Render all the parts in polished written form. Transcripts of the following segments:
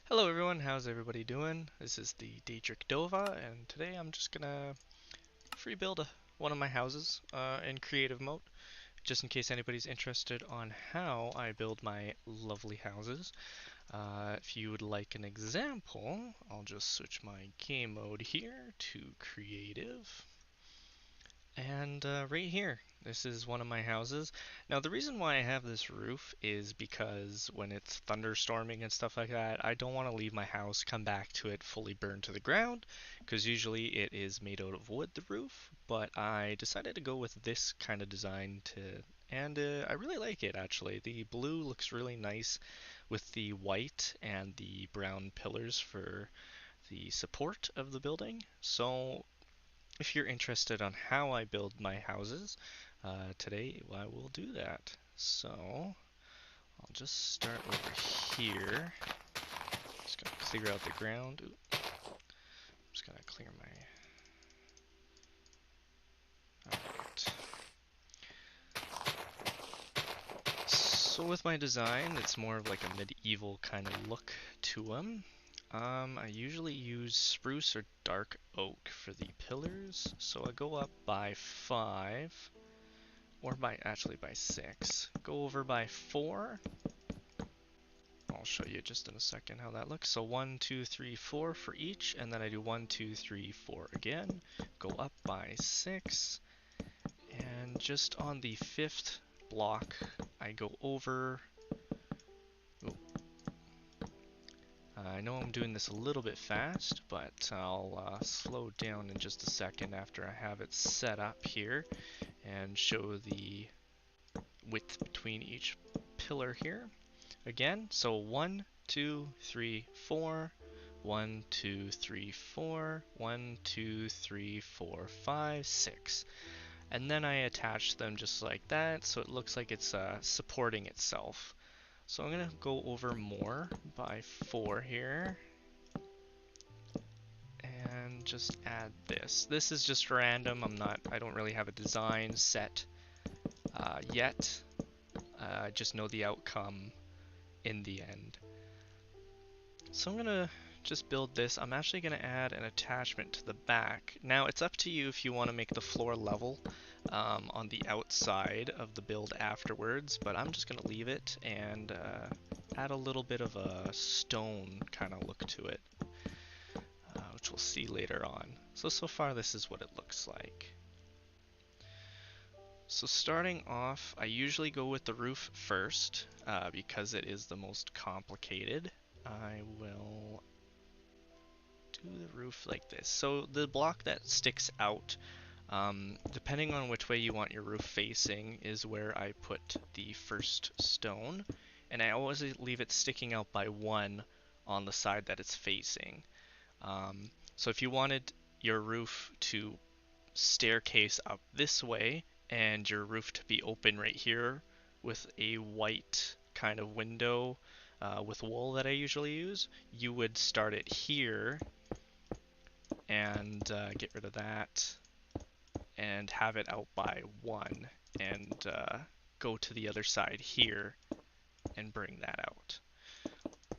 Hello everyone, how's everybody doing? This is the Daedric Dova, and today I'm just gonna free build one of my houses in creative mode, just in case anybody's interested on how I build my lovely houses. If you would like an example, I'll just switch my game mode here to creative. And right here, this is one of my houses. Now, the reason why I have this roof is because when it's thunderstorming and stuff like that, I don't want to leave my house, come back to it fully burned to the ground, because usually it is made out of wood, the roof. But I decided to go with this kind of design and I really like it actually. The blue looks really nice with the white and the brown pillars for the support of the building. So if you're interested on how I build my houses, today I will do that. So I'll just start over here. Just gonna clear out the ground. Ooh, just gonna clear my. Alright. So with my design, it's more of like a medieval kind of look to them. I usually use spruce or dark oak for the pillars, so I go up by 5. Or by 6. Go over by 4. I'll show you just in a second how that looks. So 1, 2, 3, 4 for each, and then I do 1, 2, 3, 4 again. Go up by 6, and just on the 5th block, I go over. Ooh. I know I'm doing this a little bit fast, but I'll slow down in just a second after I have it set up here and show the width between each pillar here. Again, so 1, 2, 3, 4, 1, 2, 3, 4, 1, 2, 3, 4, 5, 6. And then I attach them just like that, so it looks like it's supporting itself. So I'm gonna go over more by 4 here, and just add this. This is just random. I don't really have a design set yet. I just know the outcome in the end. So I'm gonna just build this. I'm actually gonna add an attachment to the back. Now it's up to you if you want to make the floor level on the outside of the build afterwards, but I'm just gonna leave it and add a little bit of a stone kind of look to it, which we'll see later on. So far this is what it looks like. So starting off, I usually go with the roof first because it is the most complicated. I will do the roof like this. So the block that sticks out, depending on which way you want your roof facing, is where I put the first stone. And I always leave it sticking out by 1 on the side that it's facing. So if you wanted your roof to staircase up this way and your roof to be open right here with a white kind of window with wool that I usually use, you would start it here and get rid of that and have it out by 1 and go to the other side here and bring that out.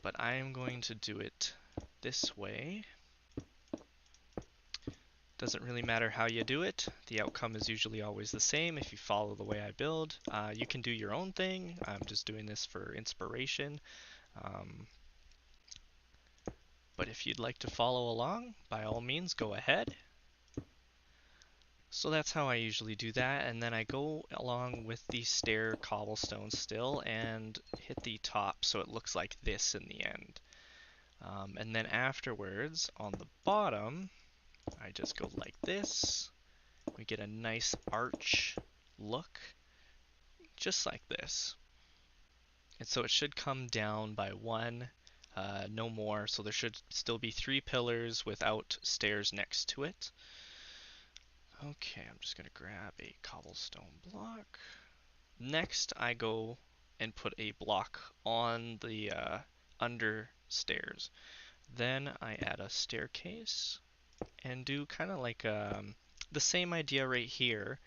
But I am going to do it this way. Doesn't really matter how you do it. The outcome is usually always the same if you follow the way I build. You can do your own thing. I'm just doing this for inspiration. But if you'd like to follow along, by all means, go ahead. So that's how I usually do that, and then I go along with the stair cobblestone still and hit the top so it looks like this in the end. And then afterwards, on the bottom, I just go like this. We get a nice arch look, just like this. And so it should come down by 1, no more, so there should still be 3 pillars without stairs next to it. Okay, I'm just going to grab a cobblestone block. Next, I go and put a block on the under stairs. Then I add a staircase and do kind of like the same idea right here,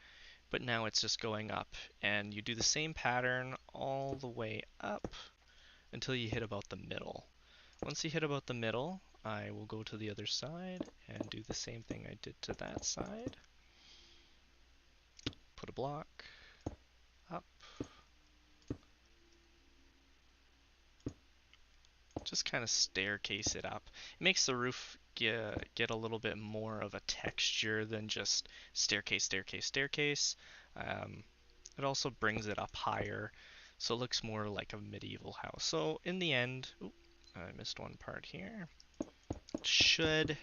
but now it's just going up. And you do the same pattern all the way up until you hit about the middle. Once you hit about the middle, I will go to the other side and do the same thing I did to that side. Put a block up. Just kind of staircase it up. It makes the roof get a little bit more of a texture than just staircase, staircase, staircase. It also brings it up higher, so it looks more like a medieval house. So in the end, I missed one part here. It should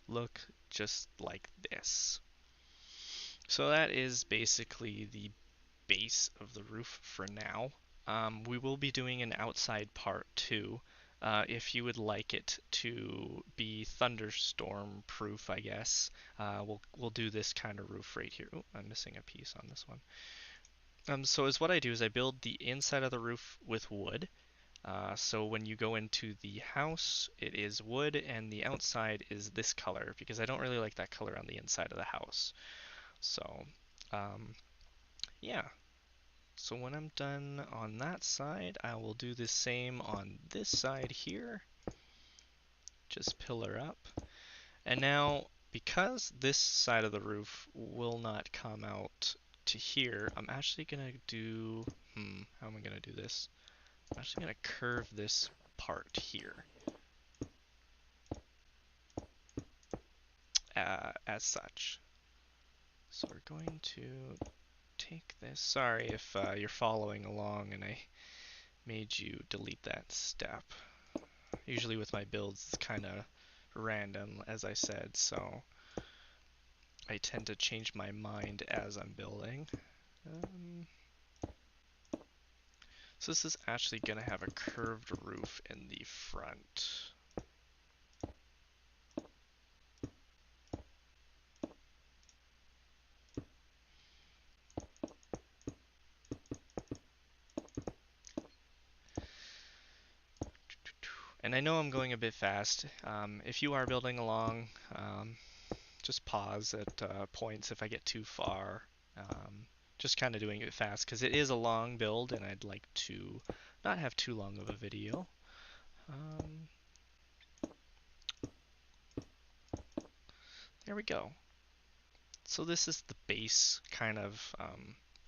look just like this. So that is basically the base of the roof for now. We will be doing an outside part too. If you would like it to be thunderstorm proof, I guess, we'll do this kind of roof right here. Oh, I'm missing a piece on this one. So is what I do is I build the inside of the roof with wood. So when you go into the house, it is wood, and the outside is this color because I don't really like that color on the inside of the house. So, yeah. So when I'm done on that side, I will do the same on this side here. Just pillar up. And now, because this side of the roof will not come out to here, I'm actually going to do... how am I going to do this? I'm actually going to curve this part here. As such. So we're going to take this. Sorry if you're following along and I made you delete that step. Usually with my builds, it's kind of random, as I said, so I tend to change my mind as I'm building. So this is actually going to have a curved roof in the front. And I know I'm going a bit fast. If you are building along, just pause at points if I get too far. Just kind of doing it fast because it is a long build and I'd like to not have too long of a video. There we go. So this is the base kind of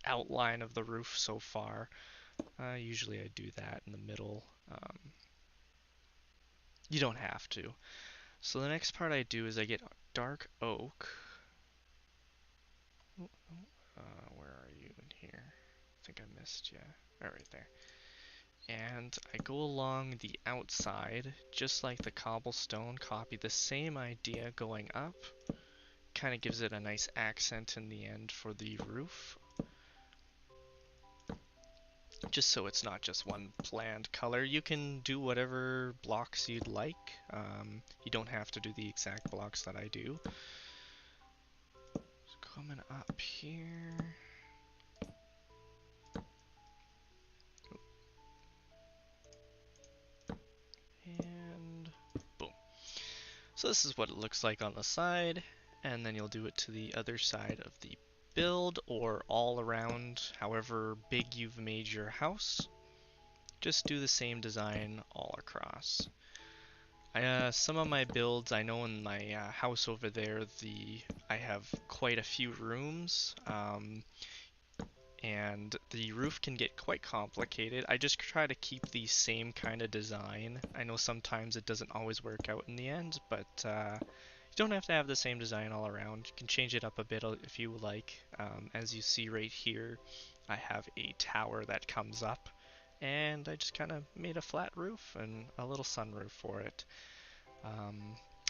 outline of the roof so far. Usually I do that in the middle. You don't have to. So the next part I do is I get dark oak. Where are you in here? I think I missed you. Oh, right there. And I go along the outside, just like the cobblestone, copy the same idea going up. Kind of gives it a nice accent in the end for the roof. Just so it's not just one bland color. You can do whatever blocks you'd like. You don't have to do the exact blocks that I do. So coming up here. And boom. So this is what it looks like on the side, and then you'll do it to the other side of the build or all around, however big you've made your house. Just do the same design all across. Some of my builds, I know in my house over there, I have quite a few rooms, and the roof can get quite complicated. I just try to keep the same kind of design. I know sometimes it doesn't always work out in the end, but you don't have to have the same design all around. You can change it up a bit if you like. As you see right here, I have a tower that comes up, and I just kind of made a flat roof and a little sunroof for it.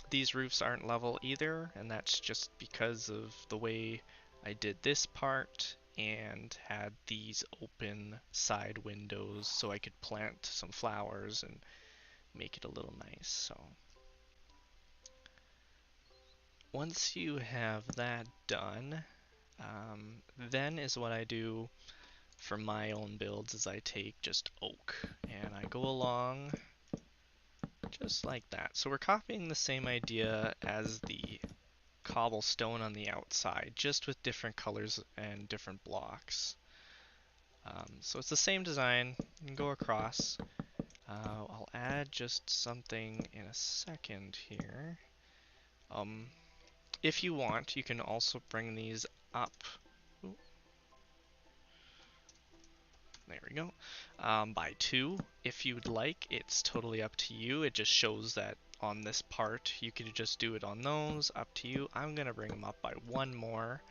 These roofs aren't level either, and that's just because of the way I did this part and had these open side windows so I could plant some flowers and make it a little nice. So once you have that done, then is what I do for my own builds is I take just oak and I go along just like that. So we're copying the same idea as the cobblestone on the outside, just with different colors and different blocks. So it's the same design. You can go across. I'll add just something in a second here. If you want, you can also bring these up. Ooh, there we go. By 2, if you'd like. It's totally up to you. It just shows that on this part, you could just do it on those. Up to you. I'm going to bring them up by 1 more.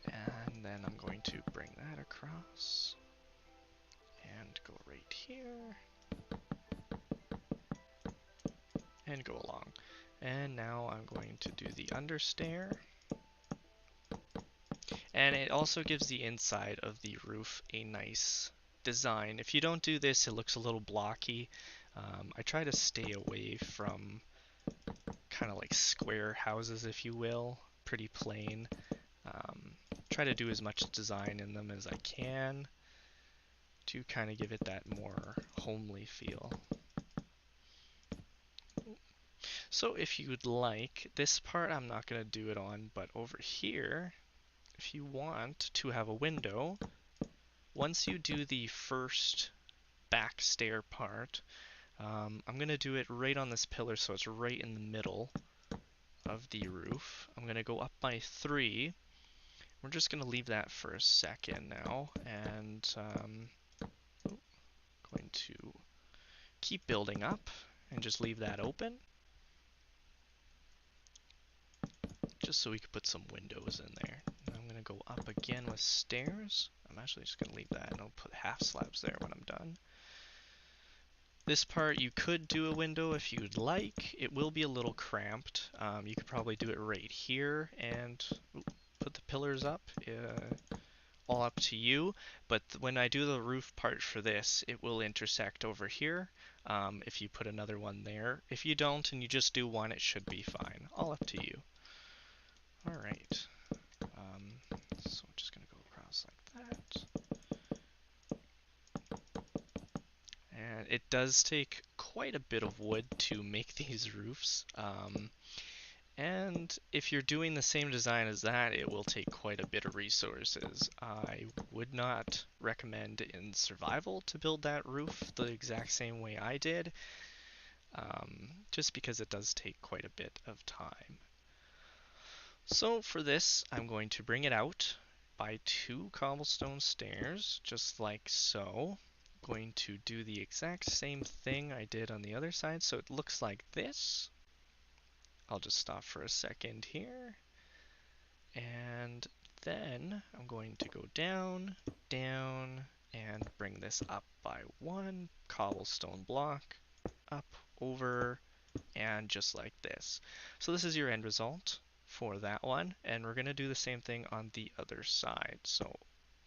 And then I'm going to bring that across. And go right here. And go along. And now I'm going to do the understair. And it also gives the inside of the roof a nice design. If you don't do this, it looks a little blocky. I try to stay away from kind of like square houses, if you will, pretty plain. Try to do as much design in them as I can to kind of give it that more homely feel. So if you would like, this part I'm not going to do it on, but over here, if you want to have a window, once you do the first back stair part, I'm going to do it right on this pillar so it's right in the middle of the roof. I'm going to go up by 3. We're just going to leave that for a second now, and going to keep building up and just leave that open, just so we can put some windows in there. And I'm going to go up again with stairs. I'm actually just going to leave that, and I'll put half slabs there when I'm done. This part you could do a window if you'd like. It will be a little cramped. You could probably do it right here and put the pillars up. All up to you. But when I do the roof part for this, it will intersect over here. If you put another one there. If you don't and you just do one, it should be fine. All up to you. Alright. So I'm just going to go across like that. And it does take quite a bit of wood to make these roofs. And if you're doing the same design as that, it will take quite a bit of resources. I would not recommend in survival to build that roof the exact same way I did, just because it does take quite a bit of time. So for this, I'm going to bring it out by 2 cobblestone stairs, just like so. Going to do the exact same thing I did on the other side, so it looks like this. I'll just stop for a second here. And then I'm going to go down, down, and bring this up by 1 cobblestone block, up, over, and just like this. So this is your end result for that one, and we're going to do the same thing on the other side. So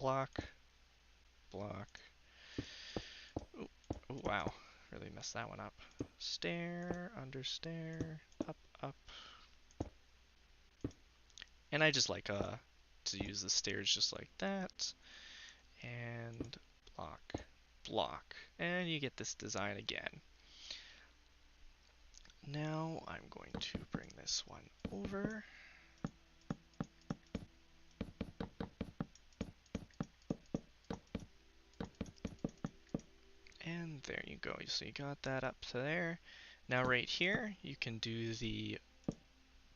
block, block. Ooh, ooh, wow, really messed that one up. Stair, under stair, up, up. And I just like to use the stairs just like that. And block, block. And you get this design again. Now I'm going to bring this one over. And there you go. So you got that up to there. Now right here, you can do the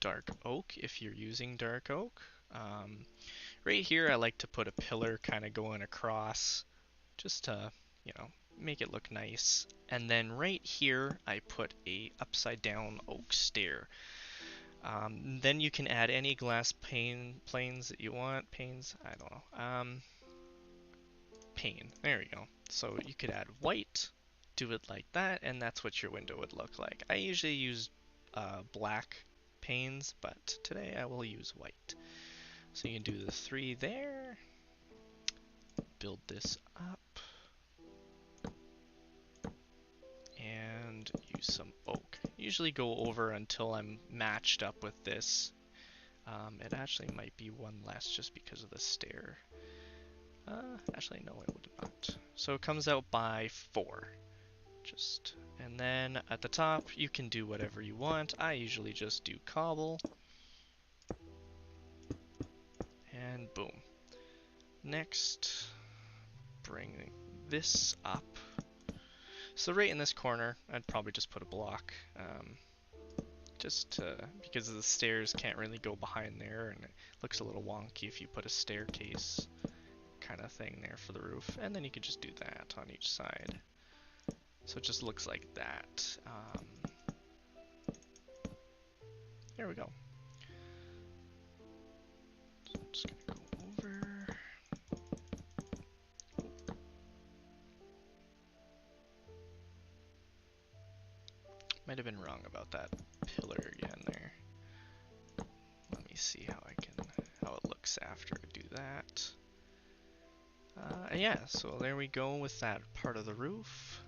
dark oak if you're using dark oak. Right here, I like to put a pillar kind of going across just to, you know, make it look nice. And then right here, I put a upside down oak stair. Then you can add any glass planes that you want. Panes, I don't know. Pane, there we go. So you could add white, do it like that, and that's what your window would look like. I usually use black panes, but today I will use white. So you can do the 3 there, build this up, and use some oak. Usually go over until I'm matched up with this. It actually might be 1 less just because of the stair. Actually, no, it would not. So it comes out by 4. And then at the top, you can do whatever you want. I usually just do cobble. And boom. Next, bring this up. So right in this corner, I'd probably just put a block, because the stairs can't really go behind there, and it looks a little wonky if you put a staircase kind of thing there for the roof. And then you could just do that on each side. So it just looks like that. There we go. So I'm just gonna go over. Might have been wrong about that pillar again there. Let me see how it looks after I do that. Yeah, so there we go with that part of the roof.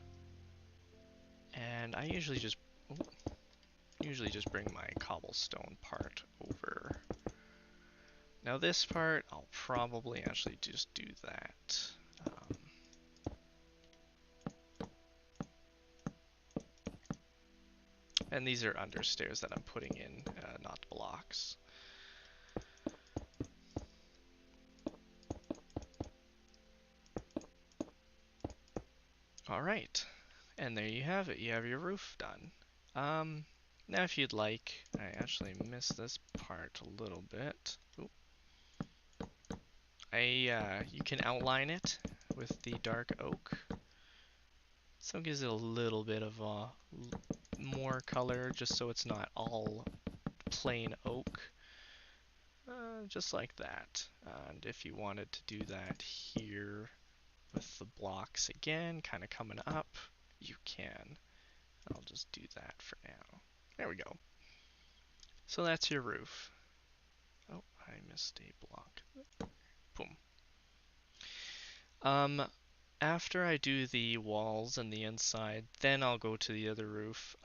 And I usually just bring my cobblestone part over. Now this part, I'll probably actually just do that. And these are understairs that I'm putting in, not blocks. Alright, and there you have it. You have your roof done. Now if you'd like, I actually missed this part a little bit. Oop. You can outline it with the dark oak. So it gives it a little bit of more color, just so it's not all plain oak. Just like that. And if you wanted to do that here with the blocks again, kind of coming up, you can. I'll just do that for now. There we go. So that's your roof. Oh, I missed a block. Boom. After I do the walls and the inside, then I'll go to the other roof.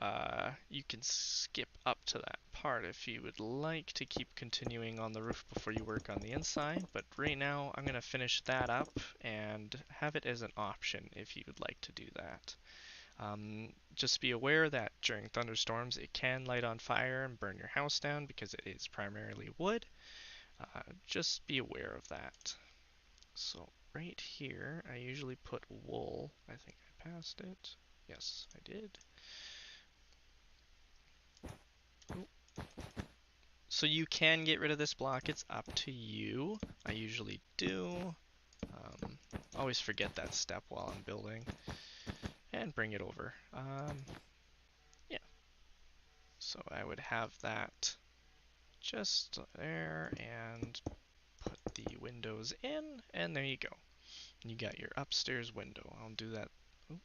You can skip up to that part if you would like to keep continuing on the roof before you work on the inside, but right now I'm going to finish that up and have it as an option if you would like to do that. Just be aware that during thunderstorms it can light on fire and burn your house down because it is primarily wood. Just be aware of that. So right here, I usually put wool. I think I passed it. Yes, I did. Ooh. So you can get rid of this block. It's up to you. I usually do. Always forget that step while I'm building. And bring it over. Yeah. So I would have that just there and put the windows in, and there you go. You got your upstairs window. I'll do that. Ooh,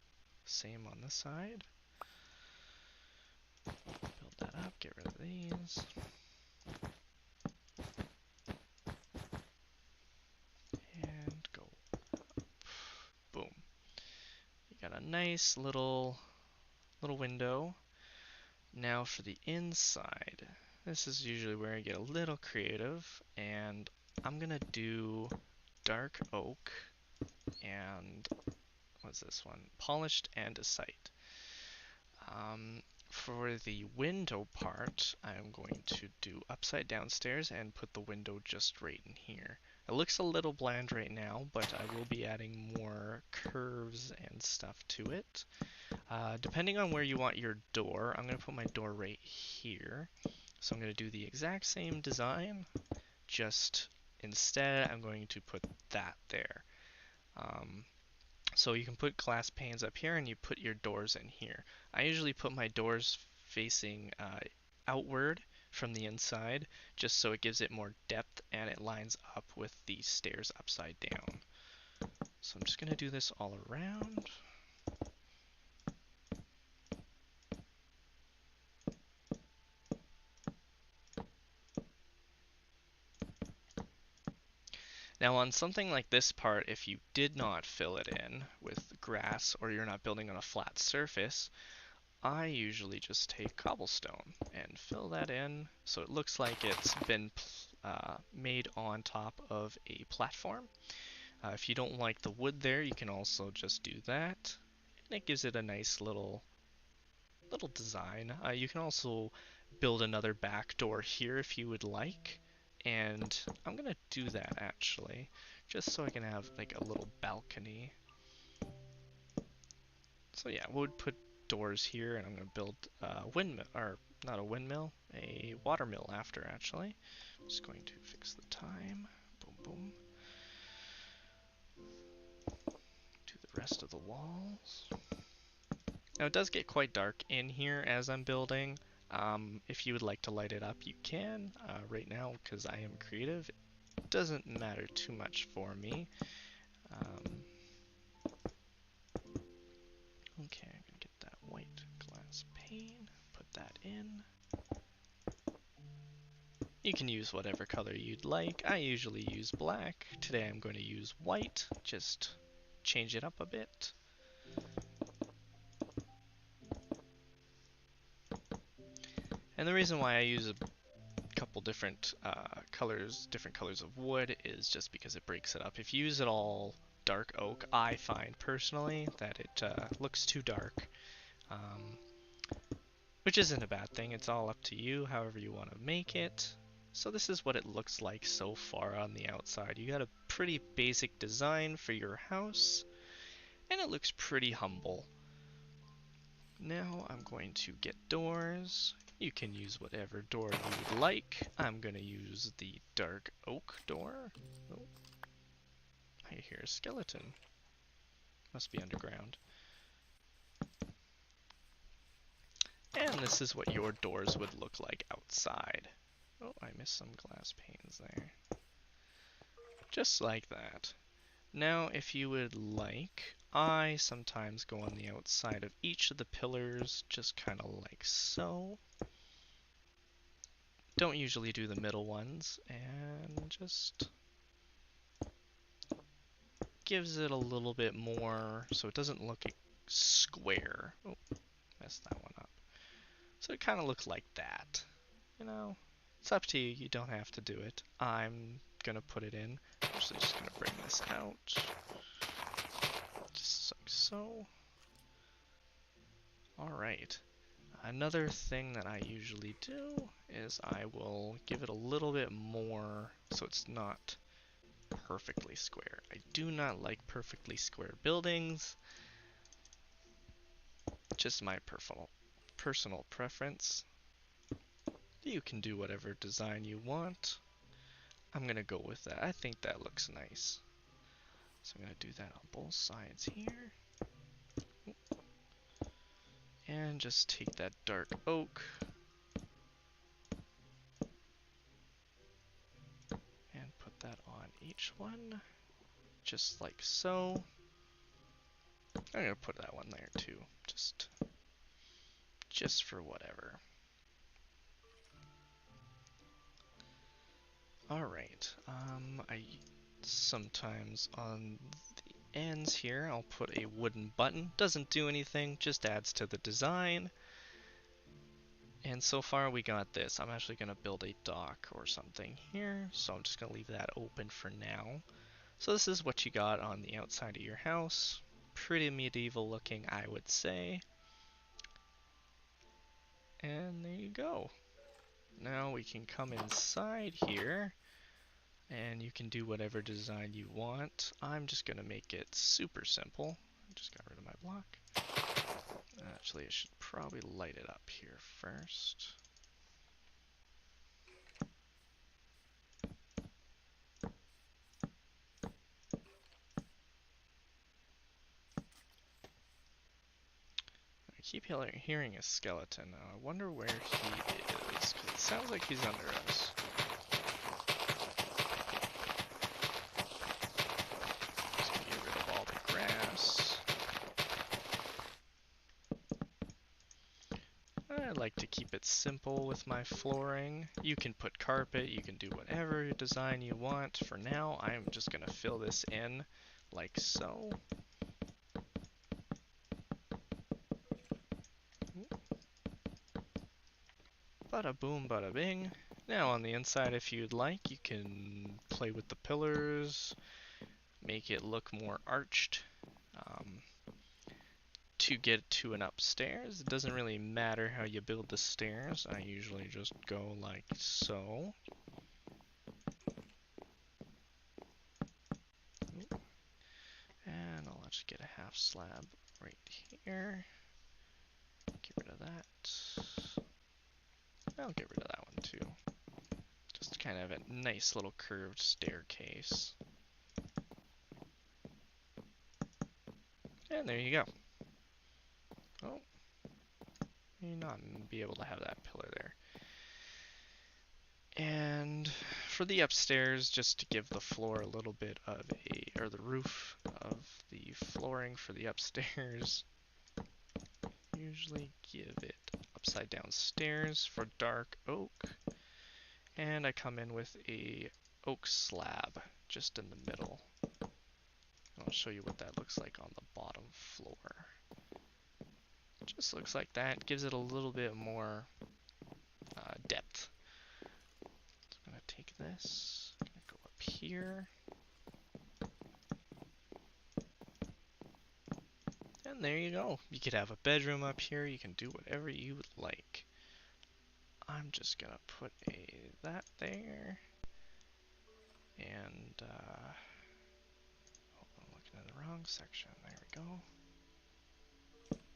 same on this side. Build that up, get rid of these. And go up. Boom. You got a nice little window. Now for the inside. This is usually where I get a little creative, and I'm gonna do dark oak and what's this one? Polished andesite. For the window part, I'm going to do upside down stairs and put the window just right in here. It looks a little bland right now, but I will be adding more curves and stuff to it. Depending on where you want your door, I'm going to put my door right here. So I'm going to do the exact same design, just instead I'm going to put that there. So you can put glass panes up here and you put your doors in here. I usually put my doors facing outward from the inside just so it gives it more depth and it lines up with the stairs upside down. So I'm just going to do this all around. Now on something like this part, if you did not fill it in with grass or you're not building on a flat surface, I usually just take cobblestone and fill that in so it looks like it's been made on top of a platform. If you don't like the wood there, you can also just do that, and it gives it a nice little design. You can also build another back door here if you would like, and I'm gonna do that actually, just so I can have like a little balcony. So yeah, we'll put doors here, and I'm going to build a windmill, or not a windmill, a water mill after, actually. I'm just going to fix the time. Boom, boom. Do the rest of the walls. Now it does get quite dark in here as I'm building. If you would like to light it up, you can. Right now, because I am creative, it doesn't matter too much for me. Okay, I'm gonna get that white glass pane, put that in. You can use whatever color you'd like. I usually use black. Today I'm going to use white, just change it up a bit. And the reason why I use a couple different colors of wood is just because it breaks it up. If you use it all dark oak, I find personally that it looks too dark, which isn't a bad thing. It's all up to you, however you want to make it. So this is what it looks like so far on the outside. You got a pretty basic design for your house, and it looks pretty humble. Now I'm going to get doors. You can use whatever door you would like. I'm going to use the dark oak door. Oh, I hear a skeleton. Must be underground. And this is what your doors would look like outside. Oh, I missed some glass panes there. Just like that. Now, if you would like, I sometimes go on the outside of each of the pillars, just kind of like so. Don't usually do the middle ones, and just gives it a little bit more so it doesn't look square. Oh, messed that one up. So it kind of looks like that. You know, it's up to you. You don't have to do it. I'm gonna put it in. I'm actually just gonna bring this out. Just like so. Alright. Another thing that I usually do is I will give it a little bit more so it's not perfectly square. I do not like perfectly square buildings. Just my personal preference. You can do whatever design you want. I'm gonna go with that. I think that looks nice. So I'm gonna do that on both sides here. And just take that dark oak and put that on each one, just like so. I'm gonna put that one there too, just for whatever. Alright, I sometimes on the ends here I'll put a wooden button. Doesn't do anything, just adds to the design. And so far we got this. I'm actually going to build a dock or something here, so I'm just going to leave that open for now. So this is what you got on the outside of your house. Pretty medieval looking, I would say. And there you go. Now we can come inside here, and you can do whatever design you want. I'm just going to make it super simple. I just got rid of my block. Actually, I should probably light it up here first. I keep hearing a skeleton. I wonder where he is, because it sounds like he's under us. Just gonna get rid of all the grass. I like to keep it simple with my flooring. You can put carpet, you can do whatever design you want. For now, I'm just gonna fill this in like so. Bada boom, bada bing. Now on the inside, if you'd like, you can play with the pillars, make it look more arched. To get to an upstairs, it doesn't really matter how you build the stairs. I usually just go like so. And I'll just get a half slab right here. Get rid of that. I'll get rid of that one too. Just kind of a nice little curved staircase. And there you go. Oh, may not be able to have that pillar there. And for the upstairs, just to give the floor a little bit of a, or the roof of the flooring for the upstairs, usually give it upside down stairs for dark oak. And I come in with a oak slab just in the middle. I'll show you what that looks like on the bottom floor. Just looks like that, gives it a little bit more depth. So I'm gonna take this, gonna go up here. And there you go. You could have a bedroom up here, you can do whatever you would like. I'm just gonna put that there. And, oh, I'm looking at the wrong section. There we go.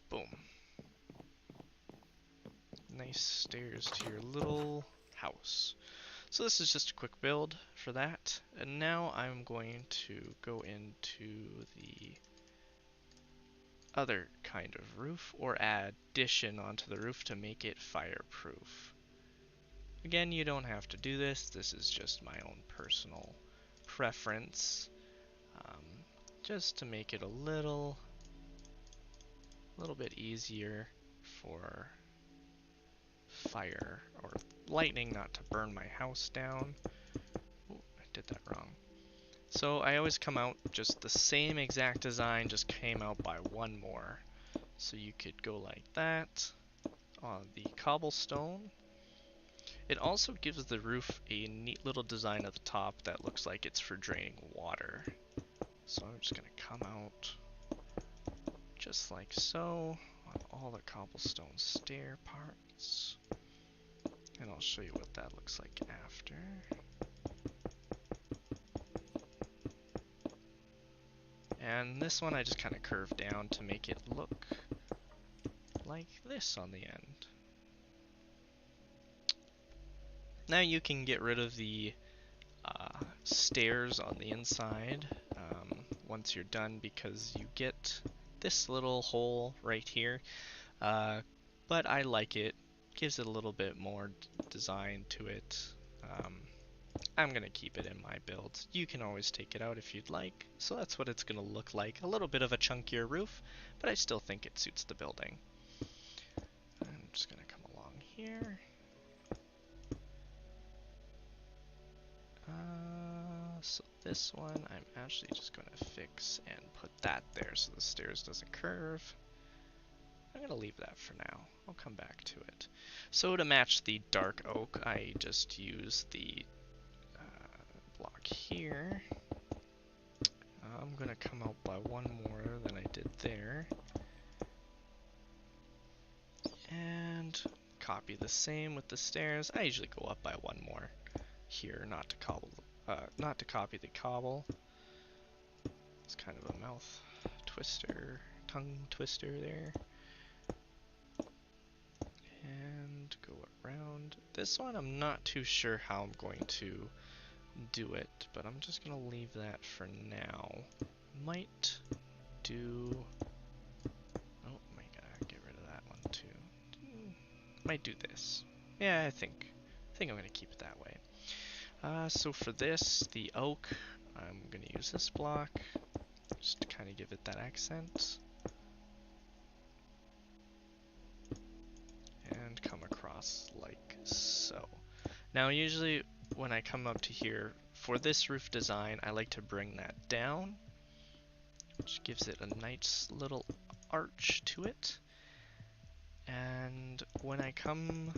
Boom. Nice stairs to your little house. So this is just a quick build for that. And now I'm going to go into the other kind of roof, or addition onto the roof to make it fireproof. Again, you don't have to do this. This is just my own personal preference. Just to make it a little bit easier for fire or lightning not to burn my house down. Ooh, I did that wrong. So I always come out just the same exact design, just came out by one more. So you could go like that on the cobblestone. It also gives the roof a neat little design at the top that looks like it's for draining water. So I'm just gonna come out just like so on all the cobblestone stair parts. And I'll show you what that looks like after. And this one I just kind of curved down to make it look like this on the end. Now you can get rid of the stairs on the inside once you're done, because you get this little hole right here. But I like it. Gives it a little bit more design to it. I'm going to keep it in my build. You can always take it out if you'd like. So that's what it's going to look like. A little bit of a chunkier roof, but I still think it suits the building. I'm just going to come along here. So this one I'm actually just going to fix and put that there so the stairs doesn't curve. I'm going to leave that for now. I'll come back to it. So to match the dark oak, I just use the block here. I'm going to come out by one more than I did there. And copy the same with the stairs. I usually go up by one more here, not to copy the cobble. It's kind of a mouth twister, tongue twister there. And go around. This one I'm not too sure how I'm going to do it, but I'm just gonna leave that for now. Might do... oh my god, get rid of that one too. Might do this. Yeah, I think I'm gonna keep it that way. So for this, the oak, I'm gonna use this block just to kind of give it that accent. And come across like so. Now usually when I come up to here, for this roof design, I like to bring that down, which gives it a nice little arch to it. And when I come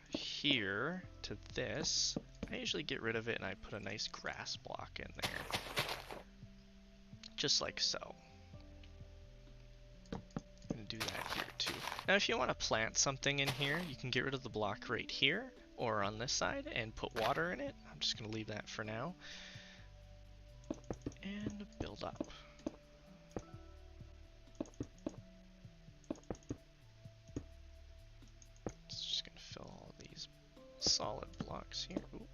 here to this, I usually get rid of it and I put a nice grass block in there. Just like so. I'm going to do that here too. Now if you want to plant something in here, you can get rid of the block right here or on this side and put water in it. I'm just going to leave that for now. And build up. solid blocks here. Ooh.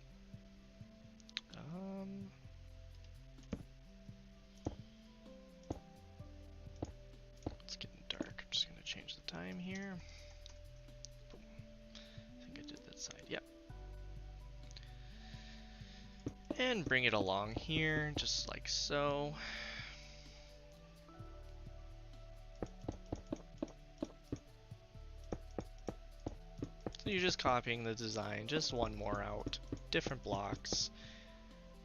It's getting dark. I'm just gonna change the time here. Boom. I think I did that side. Yep. And bring it along here, just like so. So you're just copying the design, just one more out, different blocks.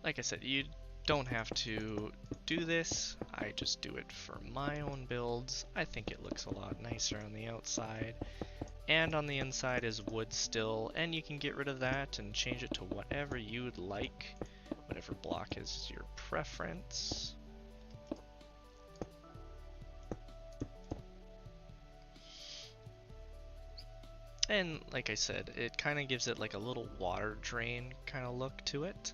Like I said, you don't have to do this. I just do it for my own builds. I think it looks a lot nicer on the outside. And on the inside is wood still, and you can get rid of that and change it to whatever you'd like. Whatever block is your preference. And like I said, it kind of gives it like a little water drain kind of look to it.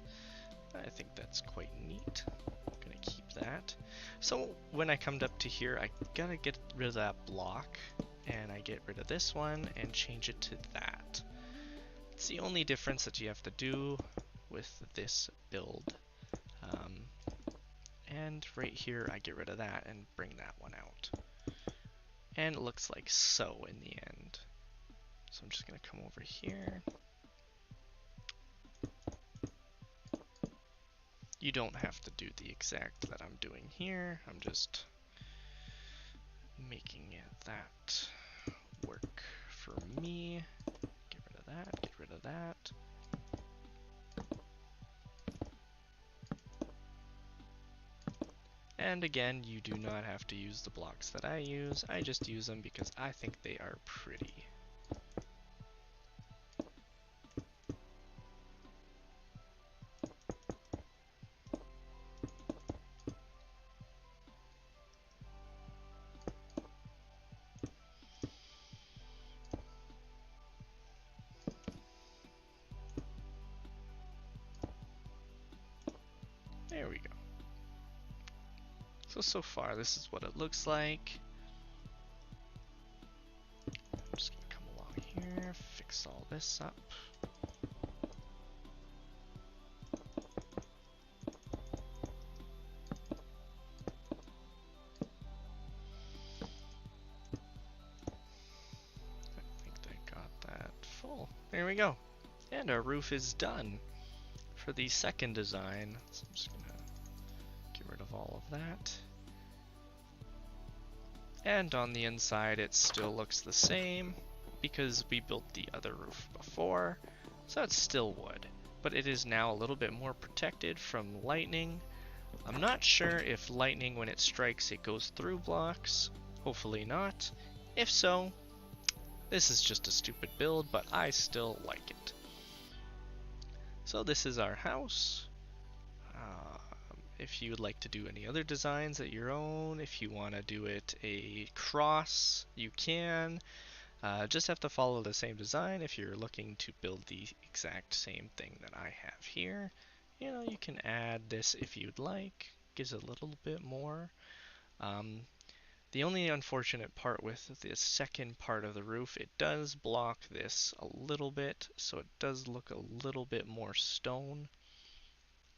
I think that's quite neat. I'm gonna keep that. So when I come up to here, I gotta get rid of that block, and I get rid of this one and change it to that. It's the only difference that you have to do with this build. And right here, I get rid of that and bring that one out. And it looks like so in the end. So I'm just gonna come over here. You don't have to do the exact that I'm doing here. I'm just making that work for me. Get rid of that, get rid of that. And again, you do not have to use the blocks that I use. I just use them because I think they are pretty. There we go. So far, this is what it looks like. I'm just gonna come along here, fix all this up. I think I got that full. There we go. And our roof is done for the second design. So I'm just gonna get rid of all of that. And on the inside it still looks the same because we built the other roof before, so it's still wood, but it is now a little bit more protected from lightning. I'm not sure if lightning, when it strikes, it goes through blocks. Hopefully not. If so, this is just a stupid build, but I still like it. So this is our house. If you would like to do any other designs at your own, if you want to do it a cross, you can. Just have to follow the same design. If you're looking to build the exact same thing that I have here, you know, you can add this if you'd like. Gives a little bit more. The only unfortunate part with the second part of the roof, it does block this a little bit, so it does look a little bit more stone.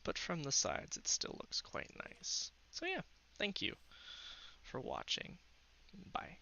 But from the sides, it still looks quite nice. So yeah, thank you for watching. Bye.